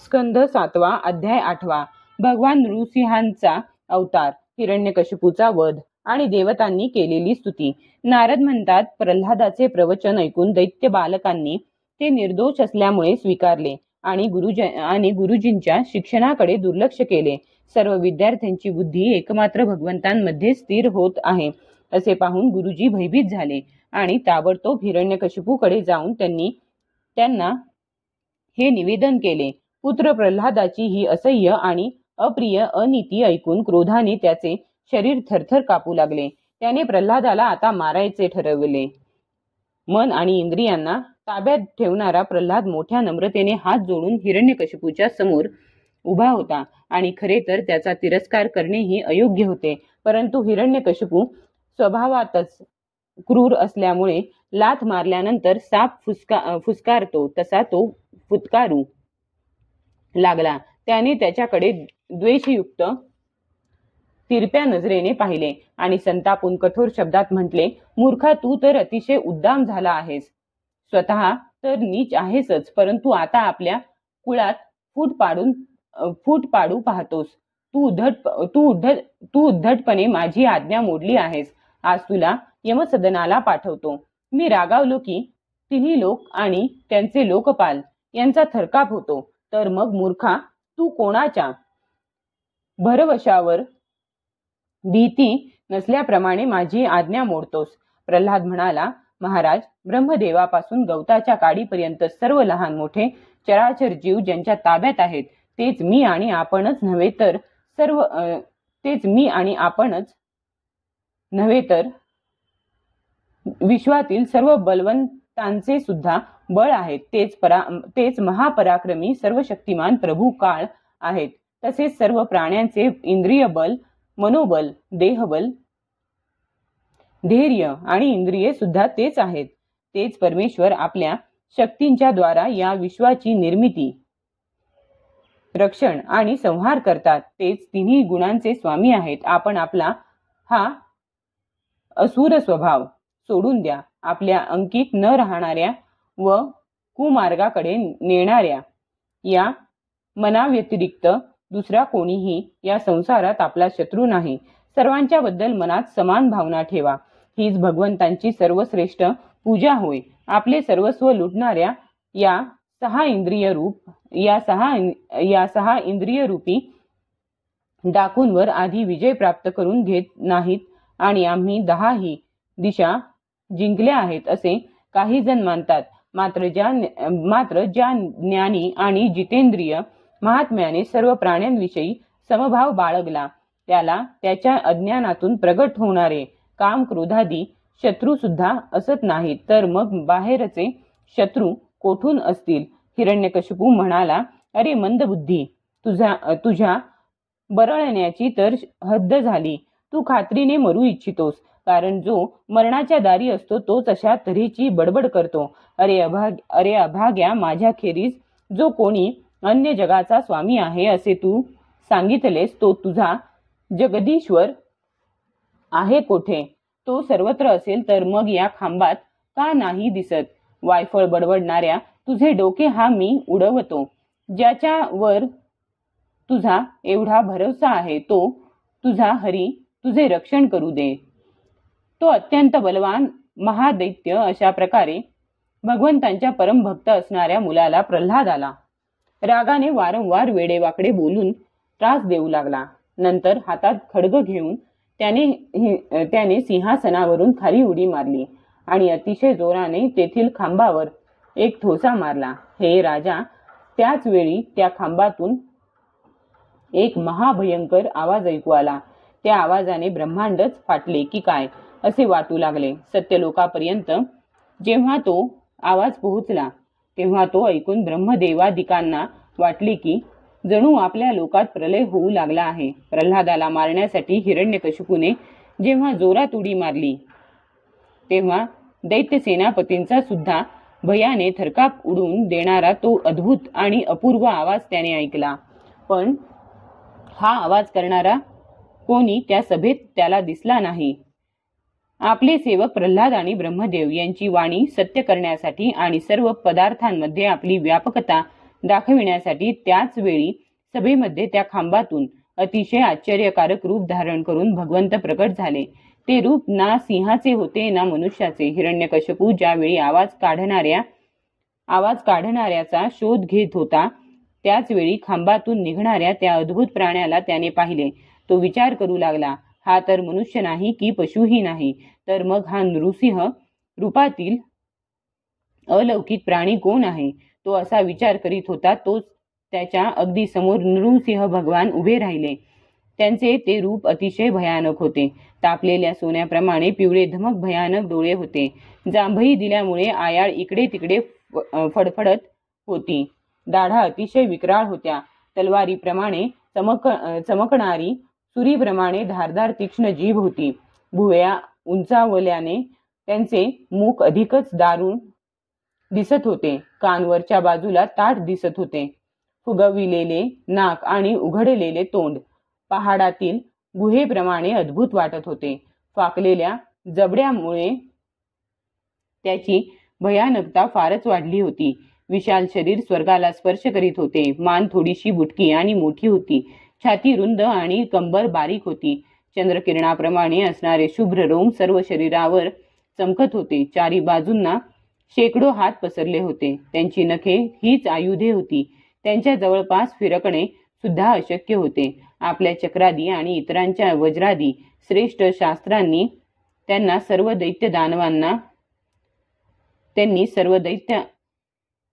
स्कंध 7 अध्याय 8 भगवान नृसिंहांचा अवतार, हिरण्यकशिपूचा वध आणि देवतांनी केलेली स्तुती. नारद म्हणतात, प्रल्हादाचे प्रवचन ऐकून दैत्य बालकांनी ते निर्दोष असल्यामुळे स्वीकारले आणि गुरुजींच्या शिक्षणाकडे दुर्लक्ष केले. सर्व विद्यार्थ्यांची बुद्धी एकमात्र भगवंतांमध्ये स्थिर होत आहे असे पाहून गुरुजी भयभीत झाले आणि ताबडतोब हिरण्यकशिपूकडे जाऊन त्यांना हे निवेदन केले. पुत्र प्रल्हादाची ही असह्य आणि अप्रिय अनीती ऐकून क्रोधाने त्याचे शरीर थरथर कापू लागले. त्याने प्रल्हादाला आता मारायचे ठरवले. मन आणि इंद्रियांना ताब्यात ठेवणारा प्रल्हाद मोठ्या नम्रतेने हात जोडून हिरण्यकशिपूच्या समोर उभा होता आणि खरे तर त्याचा तिरस्कार करणेही अयोग्य होते. परंतु हिरण्यकशिपू स्वभावातच क्रूर असल्यामुळे लाथ मारल्यानंतर साप फुसकारतो तसा तो फुत्कारू लागला. त्याने त्याच्याकडे द्वेषयुक्त तिरप्या नजरेने पाहिले आणि संतापून कठोर शब्दात म्हटले, मूर्खा, तू तर अतिशय उद्दाम झाला आहेस. स्वतः तर नीच आहेसच, परंतु आता आपल्या कुळात फूट पाडू पाहतोस. तू उद्धटपणे माझी आज्ञा मोडली आहेस. आज तुला यमसदनाला पाठवतो. मी रागावलो की तिन्ही लोक आणि त्यांचे लोकपाल यांचा थरकाप होतो. तर मग मूर्खा, तू कोणाच्या भरवशावर भीती नसल्याप्रमाणे माझी आज्ञा मोडतोस. प्रल्हाद म्हणाला, महाराज, ब्रह्मदेवापासून गवताच्या काडीपर्यंत सर्व लहान मोठे चराचर जीव ज्यांच्या ताब्यात आहेत तेच मी आणि आपणच नव्हे तर विश्वातील सर्व बलवंतांचे सुद्धा बळ आहेत. तेच महापराक्रमी सर्वशक्तिमान प्रभू काळ आहेत. तसेच सर्व प्राण्यांचे इंद्रिय बल, मनोबल, देहबल, धैर्य आणि इंद्रिये सुद्धा तेच आहेत. तेच परमेश्वर आपल्या शक्तींच्या द्वारा या विश्वाची निर्मिती, रक्षण आणि संहार करतात. तेच तिन्ही गुणांचे स्वामी आहेत. आपण आपला हा असुर स्वभाव सोडून द्या. आपल्या अंकित न राहणाऱ्या व कुमार्गाकडे नेणाऱ्या या मनाव्यतिरिक्त दुसरा कोणीही या संसारात आपला शत्रू नाही. सर्वांच्या बद्दल मनात समान भावना ठेवा. हीच भगवंतांची सर्वश्रेष्ठ पूजा होय. आपले सर्वस्व लुटणाऱ्या या सहा इंद्रिय रूपी डाकूंवर आधी विजय प्राप्त करून घेत नाहीत आणि आम्ही 10ही दिशा जिंकल्या आहेत असे काही जण मानतात. मात्र ज्या ज्ञानी आणि जितेंद्रिय महात्म्याने सर्व प्राण्यांविषयी समभाव बाळगला त्याला त्याच्या अज्ञानातून प्रगट होणारे काम, क्रोधादी शत्रू सुद्धा असत नाहीत. तर मग बाहेरचे शत्रू कोठून असतील? हिरण्यकशिपू म्हणाला, अरे मंदबुद्धी, तुझ्या बरळण्याची तर हद्द झाली. तू खात्रीने मरू इच्छितोस, कारण जो मरणाच्या दारी असतो तोच अशा तऱ्हेची बडबड करतो. अरे अभाग्या, माझ्याखेरीज जो कोणी अन्य जगाचा स्वामी आहे असे तू सांगितलेस तो तुझा जगदीश्वर आहे कोठे? तो सर्वत्र असेल तर मग या खांबात का नाही दिसत? वायफळ बडबडणाऱ्या तुझे डोके हा मी उडवतो. ज्याच्यावर तुझा एवढा भरवसा आहे तो तुझा हरी तुझे रक्षण करू दे. तो अत्यंत बलवान महादैत्य. अशा प्रकारे भगवंतांच्या परमभक्त असणाऱ्या मुलाला प्रल्हाद आला. रागाने वारंवार वेडेवाकडे बोलून त्रास देऊ लागला. नंतर हातात खड्ग घेऊन त्याने सिंहासनावरून खाली उडी मारली आणि अतिशय जोराने तेथील खांबावर एक ठोसा मारला. हे राजा, त्याच वेळी त्या खांबातून एक महाभयंकर आवाज ऐकू आला. त्या आवाजाने ब्रह्मांडच फाटले की काय असे वाटू लागले. सत्यलोकापर्यंत जेव्हा तो आवाज पोहोचला तेव्हा तो ऐकून ब्रह्मदेवादिकांना वाटले की जणू आपल्या लोकात प्रलय होऊ लागला आहे. प्रल्हादाला मारण्यासाठी हिरण्यकशिपूने जेव्हा जोरात उडी मारली तेव्हा दैत्य सेनापतींचा सुद्धा भयाने थरकाप उडवून देणारा तो अद्भुत आणि अपूर्व आवाज त्याने ऐकला. पण हा आवाज करणारा कोणी त्या सभेत त्याला दिसला नाही. आपले सेवक प्रल्हाद आणि ब्रह्मदेव यांची वाणी सत्य करण्यासाठी आणि सर्व पदार्थांमध्ये आपली व्यापकता दाखविण्यासाठी त्याच वेळी सभेमध्ये त्या खांबातून अतिशय आश्चर्यकारक रूप धारण करून भगवंत प्रकट झाले. ते रूप ना सिंहाचे होते ना मनुष्याचे. हिरण्यकशिपू ज्यावेळी आवाज काढणाऱ्याचा शोध घेत होता त्याच वेळी खांबातून निघणाऱ्या त्या अद्भुत प्राण्याला त्याने पाहिले. तो विचार करू लागला, हा तर मनुष्य नाही की पशुही नाही, तर मग हा नृसिंह रूपातील अलौकिक प्राणी कोण आहे? तो असा विचार करीत होता तोच त्याच्या अगदी समोर नृसिंह भगवान उभे राहिले. त्यांचे ते रूप अतिशय भयानक होते. तापलेल्या सोन्याप्रमाणे पिवळे धमक भयानक डोळे होते. जांभई दिल्यामुळे आयाळ इकडे तिकडे फडफडत होती. दाढा अतिशय विक्राळ होत्या. तलवारीप्रमाणे चमकणारी सुरीप्रमाणे धारदार तीक्ष्ण जीभ होती. भुवया उंचावल्याने त्यांचे मुख अधिकच दारुण दिसत होते. कान वरच्या बाजूला ताठ दिसत होते. फुगविलेले नाक आणि उघडलेले तोंड पहाडातील गुहेप्रमाणे अद्भुत वाटत होते. फाकलेल्या जबड्यामुळे त्याची भयानकता फारच वाढली होती. विशाल शरीर स्वर्गाला स्पर्श करीत होते. मान थोडीशी बुटकी आणि मोठी होती. छाती रुंद आणि कंबर बारीक होती. चंद्रकिरणाप्रमाणे असणारे शुभ्र रोम सर्व शरीरावर चमकत होते. चारी बाजूंना शेकडो हात पसरले होते. त्यांची नखे हीच आयुधे होती. त्यांच्या जवळपास फिरकणे सुद्धा अशक्य होते. आपल्या चक्रादी आणि इतरांच्या वज्रादी श्रेष्ठ शास्त्रांनी त्यांनी सर्व दैत्य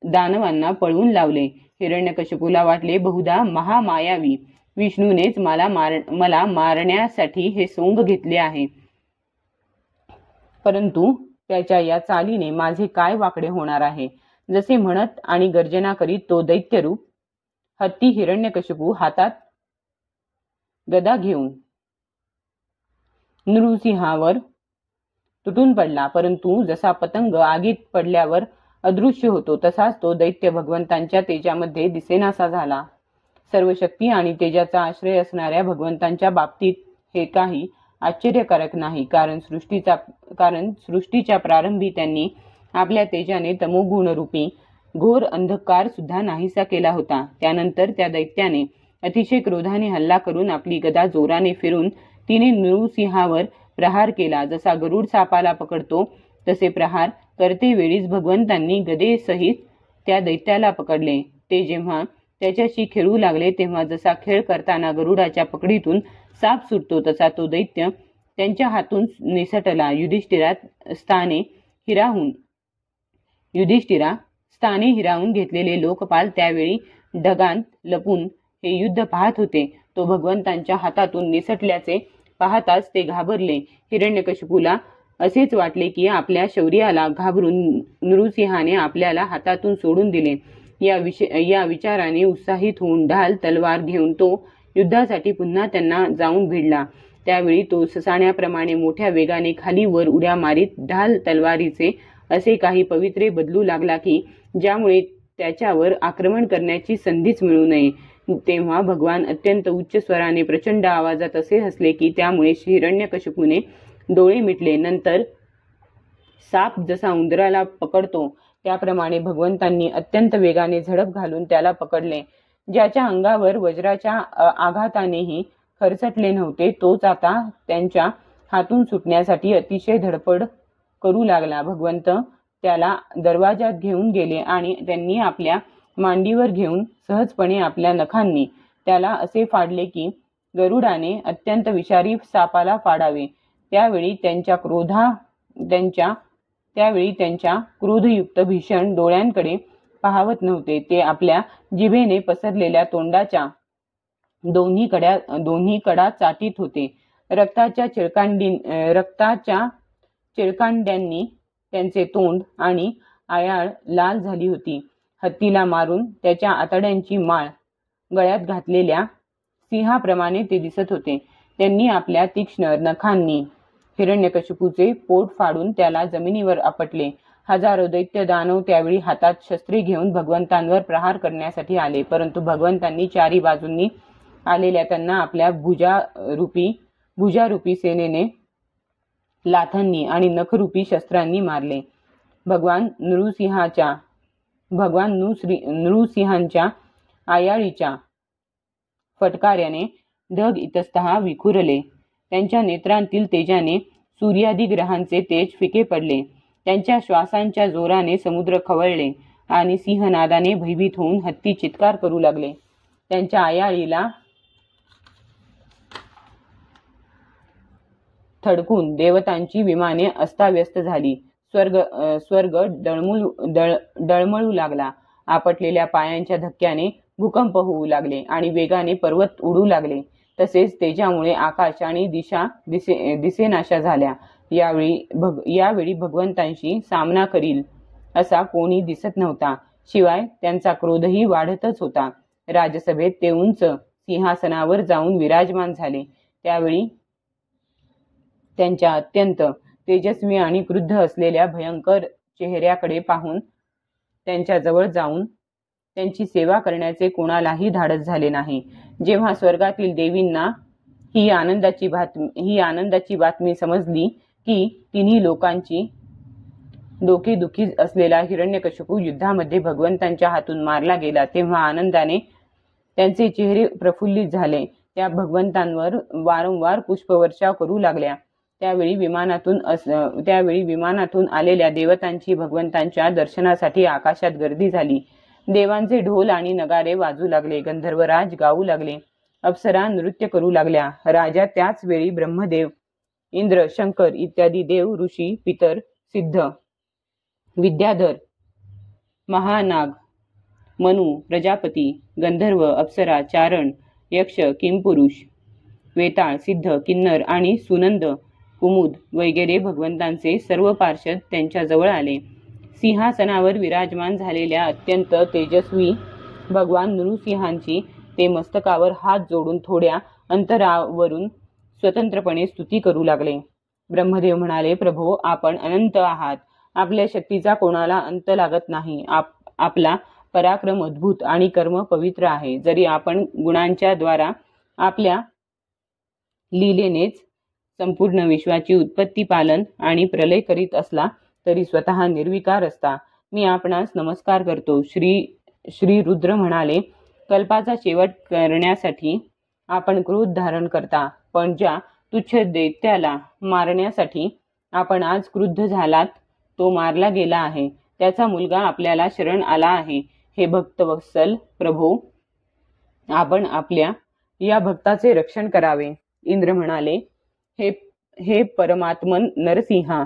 दानवांना पळवून लावले. हिरण्यकशिपूला वाटले, बहुधा महामायावी विष्णूनेच मला मारण्यासाठी हे सोंग घेतले आहे. परंतु त्याच्या या चालीने माझे काय वाकडे होणार आहे? जसे म्हणत आणि गर्जना करीत तो दैत्यरूप हत्ती हिरण्यकशिपू हातात गदा घेऊन नृसिंहावर तुटून पडला. परंतु जसा पतंग आगीत पडल्यावर अदृश्य होतो तसाच तो दैत्य भगवंतांच्या तेजामध्ये दिसेनासा झाला. सर्व शक्ती आणि तेजाचा आश्रय असणाऱ्या भगवंतांच्या बाबतीत हे काही आश्चर्यकारक नाही, कारण सृष्टीच्या प्रारंभी त्यांनी आपल्या तेजाने तमोगुणरूपी घोर अंधकार सुद्धा नाहीसा केला होता. त्यानंतर त्या दैत्याने अतिशय क्रोधाने हल्ला करून आपली गदा जोराने फिरून तिने नृसिंहावर प्रहार केला. जसा गरुड सापाला पकडतो तसे प्रहार करते वेळीच भगवंतांनी गदेसहित त्या दैत्याला पकडले. ते जेव्हा त्याच्याशी खेळू लागले तेव्हा जसा खेळ करताना गरुडाच्या पकडीतून साप सुटतो तसा तो दैत्य त्यांच्या हातून निसटला. युधिष्ठिरा स्थाने हिरावून घेतलेले लोकपाल त्यावेळी ढगांत लपून हे युद्ध पाहत होते. तो भगवंतांच्या हातातून निसटल्याचे पाहताच ते घाबरले. हिरण्यकशिपूला असेच वाटले की आपल्या शौर्याला घाबरून नृसिंहाने आपल्याला हातातून सोडून दिले. या विचाराने उत्साहित होऊन ढाल तलवार घेऊन तो युद्धासाठी पुन्हा त्यांना जाऊन भिडला. त्यावेळी तो ससाण्याप्रमाणे मोठ्या वेगाने खाली वर उड्या मारीत ढाल तलवारीचे असे काही पवित्रे बदलू लागला की ज्यामुळे त्याच्यावर आक्रमण करण्याची संधीच मिळू नये. तेव्हा भगवान अत्यंत उच्च स्वराने प्रचंड आवाजात असे हसले की त्यामुळे हिरण्यकशिपूने डोळे मिटले. नंतर साप जसा उंदराला पकडतो त्याप्रमाणे भगवंतांनी अत्यंत वेगाने झडप घालून त्याला पकडले. ज्याच्या अंगावर वज्राच्या आघातानेही खरचटले नव्हते तोच आता त्यांच्या हातून सुटण्यासाठी अतिशय धडपड करू लागला. भगवंत त्याला दरवाजात घेऊन गेले आणि त्यांनी आपल्या मांडीवर घेऊन सहजपणे आपल्या नखांनी त्याला असे फाडले की गरुडाने अत्यंत विषारी सापाला फाडावे. त्यावेळी त्यांच्या क्रोधयुक्त भीषण डोळ्यांकडे पाहवत नव्हते. ते आपल्या जिभेने पसरलेल्या तोंडाच्या दोन्ही कडा चाटीत होते. रक्ताच्या चिळकांड्यांनी त्यांचे तोंड आणि आयाळ लाल झाली होती. हत्तीला मारून त्याच्या आतड्यांची माळ गळ्यात घातलेल्या सिंहाप्रमाणे ते दिसत होते. त्यांनी आपल्या तीक्ष्ण नखांनी हिरण्यकशिपूचे पोट फाडून त्याला जमिनीवर आपटले. हजारो दैत्य दानव त्यावेळी हातात शस्त्रे घेऊन भगवंतांवर प्रहार करण्यासाठी आले. परंतु भगवंतांनी चारी बाजूंनी आलेल्या त्यांना आपल्या भुजारूपी सेनेने लाथांनी आणि नखरूपी शस्त्रांनी मारले. भगवान नृसिंहाच्या भगवान नृसिंहांच्या आयाळीच्या फटकाऱ्याने ढग इतस्तः विखुरले. त्यांच्या नेत्रांतील तेजाने सूर्यादी ग्रहांचे तेज फिके पडले. त्यांच्या श्वासांच्या जोराने समुद्र खवळले आणि सिंहनादाने भयभीत होऊन हत्ती चित्कार करू लागले. त्यांच्या आयाळीला थडकून देवतांची विमाने अस्ताव्यस्त झाली. स्वर्ग डळमळू लागला. आपटलेल्या पायांच्या धक्क्याने भूकंप होऊ लागले आणि वेगाने पर्वत उडू लागले. तसेच तेजामुळे आकाश आणि दिशा दिसेनाशा झाल्या. यावेळी भगवंतांशी सामना करील असा कोणी दिसत नव्हता. शिवाय त्यांचा क्रोधही वाढतच होता. राजसभेत ते उंच सिंहासनावर जाऊन विराजमान झाले. त्यावेळी त्यांच्या अत्यंत तेजस्वी आणि क्रुद्ध असलेल्या भयंकर चेहऱ्याकडे पाहून त्यांच्या जवळ जाऊन त्यांची सेवा करण्याचे कोणालाही धाडस झाले नाही. जेव्हा स्वर्गातील देवींना ही आनंदाची बातमी समजली की तिन्ही लोकांची डोकेदुखी असलेला हिरण्यकशिपू युद्धामध्ये भगवंतांच्या हातून मारला गेला, तेव्हा आनंदाने त्यांचे चेहरे प्रफुल्लित झाले. त्या भगवंतांवर वारंवार पुष्पवर्षाव करू लागल्या. त्यावेळी विमानातून आलेल्या देवतांची भगवंतांच्या दर्शनासाठी आकाशात गर्दी झाली. देवांचे ढोल आणि नगारे वाजू लागले. गंधर्वराज गाऊ लागले. अप्सरा नृत्य करू लागल्या. राजा त्याच वेळी ब्रह्मदेव, इंद्र, शंकर इत्यादी देव, ऋषी, पितर, सिद्ध, विद्याधर, महानाग, मनु, प्रजापती, गंधर्व, अप्सरा, चारण, यक्ष, किंपुरुष, वेताळ, सिद्ध, किन्नर आणि सुनंद, कुमुद वगैरे भगवंतांचे सर्व पार्षद त्यांच्या जवळ आले. सिंहासनावर विराजमान झालेल्या अत्यंत तेजस्वी भगवान नृसिंहांची ते मस्तकावर हात जोडून थोड्या अंतरावरून स्वतंत्रपणे स्तुती करू लागले. ब्रह्मदेव म्हणाले, प्रभो, आपण अनंत आहात. आपल्या शक्तीचा कोणाला अंत लागत नाही. आपला पराक्रम अद्भुत आणि कर्म पवित्र आहे. जरी आपण गुणांच्या द्वारा आपल्या लीलेनेच संपूर्ण विश्वाची उत्पत्ती, पालन आणि प्रलय करीत असला तरी स्वतः निर्विकार असता. मी आपणास नमस्कार करतो. श्री रुद्र म्हणाले, कल्पाचा शेवट करण्यासाठी आपण क्रोध धारण करता, पण ज्या तुच्छ दैत्याला मारण्यासाठी आपण आज क्रुद्ध झालात तो मारला गेला आहे. त्याचा मुलगा आपल्याला शरण आला आहे. हे भक्तवत्सल प्रभो, आपण आपल्या या भक्ताचे रक्षण करावे. इंद्र म्हणाले, हे परमात्मन नरसिंहा,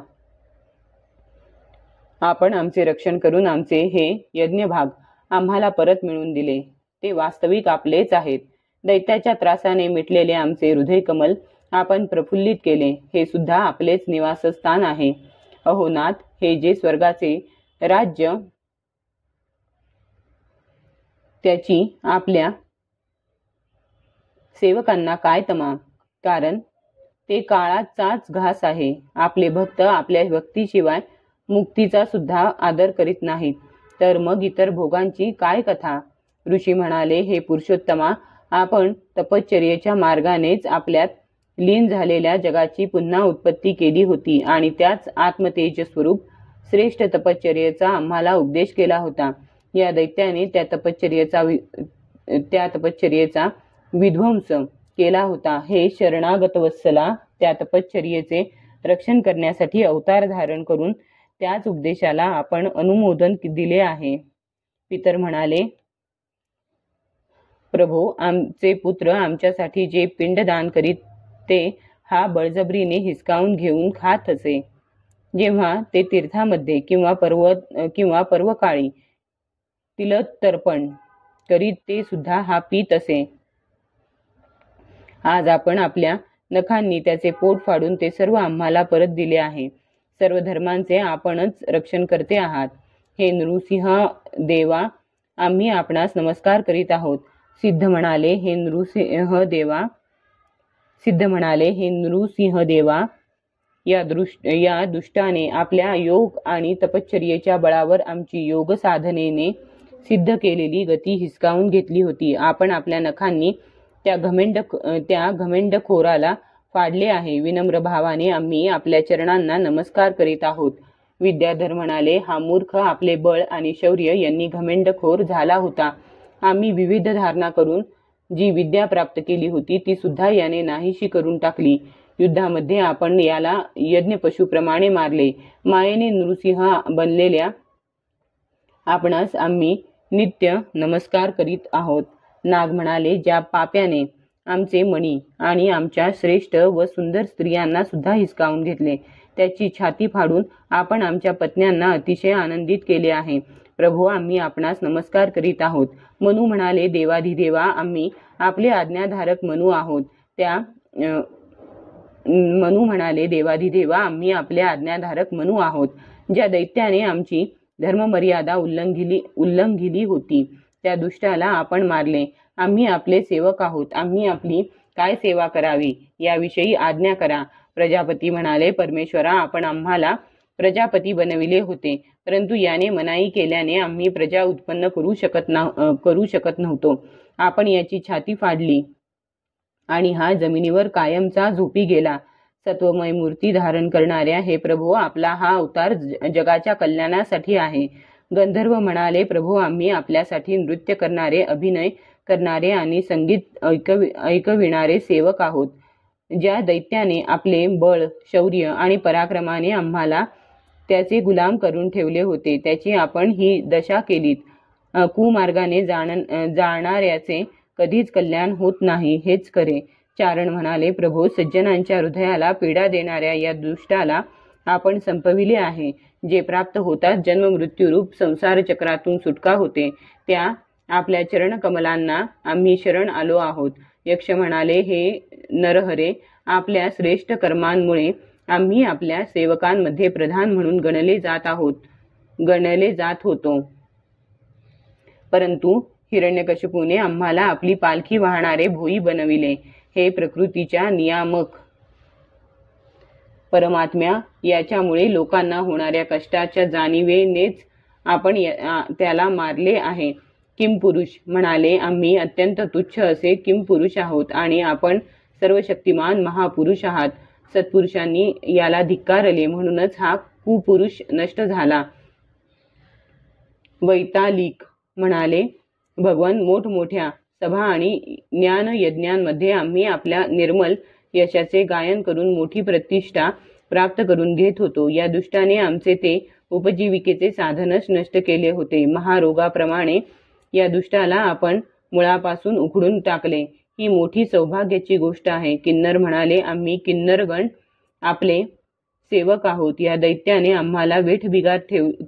आपण आमचे रक्षण करून आमचे हे यज्ञभाग आम्हाला परत मिळवून दिले. ते वास्तविक आपलेच आहेत. दैत्याच्या त्रासाने मिटलेले आमचे हृदय कमल आपण प्रफुल्लित केले. हे सुद्धा आपलेच निवासस्थान आहे. अहो नाथ, हे जे स्वर्गाचे राज्य त्याची आपल्या सेवकांना काय तमा, कारण ते काळाचाच घास आहे. आपले भक्त आपल्या भक्तीशिवाय मुक्तीचा सुद्धा आदर करीत नाहीत, तर मग इतर भोगांची काय कथा. ऋषी म्हणाले, हे पुरुषोत्तमा, आपण तपश्चर्येच्या मार्गानेच आपल्यात लीन झालेल्या जगाची पुन्हा उत्पत्ती केली होती आणि त्याच आत्मतेज स्वरूप श्रेष्ठ तपश्चर्येचा आम्हाला उपदेश केला होता. या दैत्याने त्या तपश्चर्येचा विध्वंस केला होता. हे शरणागत वत्सला, त्या तपश्चर्येचे रक्षण करण्यासाठी अवतार धारण करून त्याच उपदेशाला आपण अनुमोदन दिले आहे. पितर म्हणाले, प्रभो, आमचे पुत्र आमच्यासाठी जे पिंडदान करीत ते हा बळजबरीने हिसकावून घेऊन खात असे. जेव्हा ते तीर्थामध्ये किंवा पर्वकाळी तिलतर्पण करीत ते सुद्धा हा पीत असे. आज आपण आपल्या नखांनी त्याचे पोट फाडून ते सर्व आम्हाला परत दिले आहे. सर्व धर्मांचे आपणच रक्षण करते आहात. हे नृसिंह देवा, आम्ही आपणास नमस्कार करीत आहोत. सिद्ध म्हणाले, हे नृसिंह देवा, या दुष्टाने आपल्या योग आणि तपश्चर्येच्या बळावर आमची योग साधनेने सिद्ध केलेली गती हिसकावून घेतली होती. आपण आपल्या नखांनी त्या घमेंडखोराला फाडले आहे. विनम्र भावाने आम्ही आपल्या चरणांना नमस्कार करीत आहोत. विद्याधर म्हणाले, हा मूर्ख आपले बळ आणि शौर्य यांनी घमेंडखोर झाला होता. आम्ही विविध धारणा करून जी विद्या प्राप्त केली होती ती सुद्धा याने नाहीशी करून टाकली. युद्धामध्ये आपण याला यज्ञपशुप्रमाणे मारले. मायेने नृसिंह बनलेल्या आपणास आम्ही नित्य नमस्कार करीत आहोत. नाग म्हणाले, ज्या पाप्याने आमचे मणी आणि आमच्या श्रेष्ठ व सुंदर स्त्रियांना सुद्धा हिसकावून घेतले, त्याची छाती फाडून आपण आमच्या पत्न्यांना अतिशय आनंदित केले आहे. प्रभू, आम्ही आपणास नमस्कार करीत आहोत. मनु म्हणाले, देवाधिदेवा, आम्ही आपले आज्ञाधारक मनु आहोत. मनु म्हणाले, देवाधिदेवा, आम्ही आपले आज्ञाधारक मनु आहोत. ज्या दैत्याने आमची धर्ममर्यादा उल्लंघिली होती त्या दुष्टाला आपण मारले. आम्ही आपले सेवक आहोत. आम्ही आपली काय सेवा करावी याविषयी आज्ञा करा. प्रजापती म्हणाले, परमेश्वरा, आपण आम्हाला प्रजापती बनविले होते, परंतु याने मनाई केल्याने आम्ही प्रजा उत्पन्न करू शकत नव्हतो. आपण याची छाती फाडली आणि हा जमिनीवर कायमचा झोपी गेला. सत्वमय मूर्ती धारण करणाऱ्या हे प्रभू, आपला हा अवतार जगाच्या कल्याणासाठी आहे. गंधर्व म्हणाले, प्रभू, आम्ही आपल्यासाठी नृत्य करणारे, अभिनय करणारे आणि संगीत ऐकविणारे सेवक आहोत. ज्या दैत्याने आपले बळ, शौर्य आणि पराक्रमाने आम्हाला त्याचे गुलाम करून ठेवले होते, त्याची आपण ही दशा केलीत. कुमार्गाने जाणाऱ्याचे कधीच कल्याण होत नाही, हेच खरे. चारण म्हणाले, प्रभू, सज्जनांच्या हृदयाला पीडा देणाऱ्या या दुष्टाला आपण संपविले आहे. जे प्राप्त होताच जन्ममृत्यूरूप संसार चक्रातून सुटका होते, त्या आपल्या चरणकमलांना आम्ही शरण आलो आहोत. यक्ष म्हणाले, हे नरहरे, आपल्या श्रेष्ठ कर्मांमुळे आम्ही आपल्या सेवकांमध्ये प्रधान म्हणून गणले जात होतो, परंतु हिरण्यकशिपूने आम्हाला आपली पालखी वाहणारे भोई बनविले. हे प्रकृतीच्या नियामक परमात्म्या, याच्यामुळे लोकांना होणाऱ्या कष्टाच्या जाणीवेनेच आपण त्याला मारले आहे. किमपुरुष म्हणाले, आम्ही अत्यंत तुच्छ असे किमपुरुष आहोत आणि आपण सर्वशक्तिमान महापुरुष आहात. सत्पुरुषांनी याला धिक्कारले, म्हणूनच हा कुपुरुष नष्ट झाला. वैतालिक म्हणाले, भगवान, मोठमोठ्या सभा आणि ज्ञानयज्ञांमध्ये आम्ही आपल्या निर्मल यशाचे गायन करून मोठी प्रतिष्ठा प्राप्त करून घेत होतो. या दुष्टाने आमचे ते उपजीविकेचे साधनच नष्ट केले होते. महारोगाप्रमाणे या दुष्टाला आपण मुळापासून उखडून टाकले. ही मोठी सौभाग्याची गोष्ट आहे. किन्नर म्हणाले, आम्ही किन्नरगण आपले सेवक आहोत. या दैत्याने आम्हाला वेठबिगार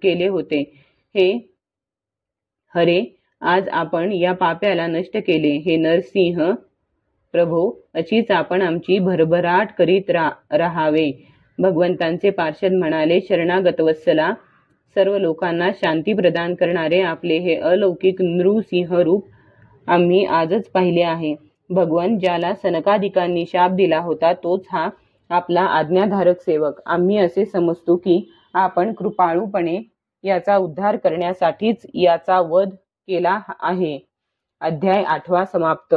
केले होते. हे हरे, आज आपण या पाप्याला नष्ट केले. हे नरसिंह प्रभो, अशीच आपण आमची भरभराट करीत राहावे. भगवंतांचे पार्षद म्हणाले, शरणागत वत्सला, सर्व लोकांना शांती प्रदान करणारे आपले हे अलौकिक नृसिंह रूप आम्ही आजच पाहिले आहे. भगवान, ज्याला सनकादिकांनी शाप दिला होता तोच हा आपला आज्ञाधारक सेवक. आम्ही असे समजतो की आपण कृपाळूपणे याचा उद्धार करण्यासाठीच याचा वध केला आहे. अध्याय 8 समाप्त.